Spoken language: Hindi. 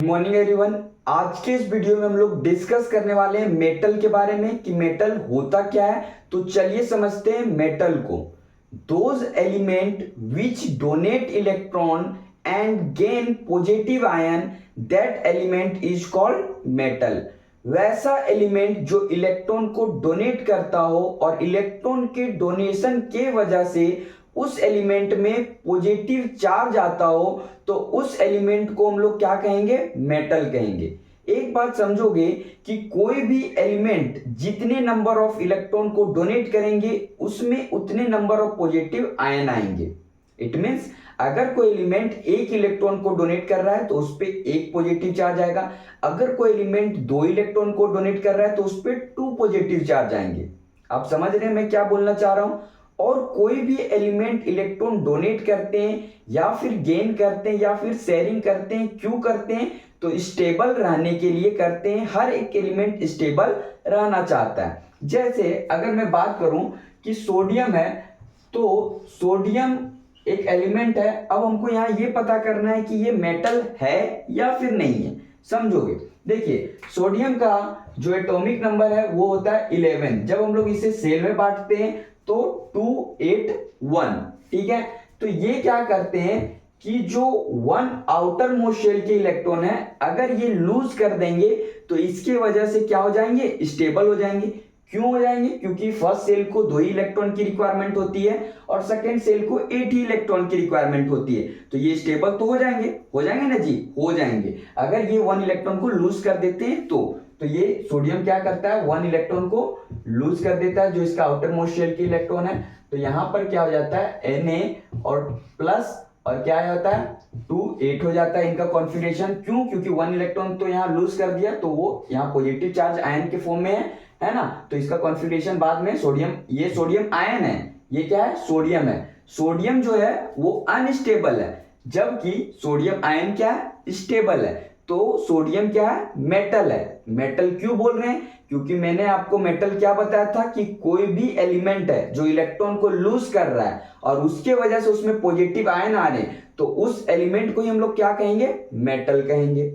Morning everyone. आज के इस वीडियो में हम लोग डिस्कस करने वाले हैं मेटल के बारे में कि मेटल होता क्या है। तो चलिए समझते हैं मेटल को। Those element which donate electron and gain positive ion, that element is called metal. वैसा एलिमेंट जो इलेक्ट्रॉन को डोनेट करता हो और इलेक्ट्रॉन के डोनेशन के वजह से उस एलिमेंट में पॉजिटिव चार्ज आता हो, तो उस एलिमेंट को हम लोग क्या कहेंगे? मेटल कहेंगे। एक बात समझोगे कि कोई भी एलिमेंट जितने नंबर ऑफ इलेक्ट्रॉन को डोनेट करेंगे उसमें उतने नंबर ऑफ पॉजिटिव आयन आएंगे। इट मींस अगर कोई एलिमेंट एक इलेक्ट्रॉन को डोनेट कर रहा है तो उस पर एक पॉजिटिव चार्ज आएगा। अगर कोई एलिमेंट दो इलेक्ट्रॉन को डोनेट कर रहा है तो उस पर टू पॉजिटिव चार्ज आएंगे। आप समझ रहे हैं मैं क्या बोलना चाह रहा हूं? और कोई भी एलिमेंट इलेक्ट्रॉन डोनेट करते हैं या फिर गेन करते हैं या फिर शेयरिंग करते हैं, क्यों करते हैं? तो स्टेबल रहने के लिए करते हैं। हर एक एलिमेंट स्टेबल रहना चाहता है। जैसे अगर मैं बात करूं कि सोडियम है, तो सोडियम एक एलिमेंट है। अब हमको यहाँ ये पता करना है कि ये मेटल है या फिर नहीं है। समझोगे? देखिए, सोडियम का जो एटॉमिक नंबर है वो होता है 11। जब हम लोग इसे सेल में बांटते हैं तो 281। ठीक है, तो ये क्या करते हैं कि जो वन आउटर मोस्ट शेल के इलेक्ट्रॉन है, अगर ये लूज कर देंगे तो इसके वजह से क्या हो जाएंगे? स्टेबल हो जाएंगे। क्यों हो जाएंगे? क्योंकि फर्स्ट सेल को 2 ही इलेक्ट्रॉन की रिक्वायरमेंट होती है और सेकंड सेल को 8 ही इलेक्ट्रॉन की रिक्वायरमेंट होती है। तो ये स्टेबल तो हो जाएंगे ना जी, हो जाएंगे। अगर ये 1 इलेक्ट्रॉन को लूज कर देते हैं तो ये सोडियम क्या करता है? 1 इलेक्ट्रॉन को लूज कर देता है, जो इसका आउटर मोस्ट शेल की इलेक्ट्रॉन है। तो यहां पर क्या हो जाता है? Na और प्लस और क्या होता है? 2 8 हो जाता है इनका कॉन्फिगरेशन। क्यों? क्योंकि 1 इलेक्ट्रॉन तो यहाँ लूज कर दिया, तो वो यहाँ पॉजिटिव चार्ज आयन के फॉर्म में है ना। तो इसका कॉन्फिगरेशन बाद में सोडियम, ये सोडियम आयन है, ये क्या है? सोडियम है। सोडियम जो है वो अनस्टेबल है, जबकि सोडियम आयन क्या है? स्टेबल है। तो सोडियम क्या है? मेटल है। मेटल क्यों बोल रहे हैं? क्योंकि मैंने आपको मेटल क्या बताया था कि कोई भी एलिमेंट है जो इलेक्ट्रॉन को लूज कर रहा है और उसके वजह से उसमें पॉजिटिव आयन आ रहे हैं, तो उस एलिमेंट को ही हम लोग क्या कहेंगे? मेटल कहेंगे।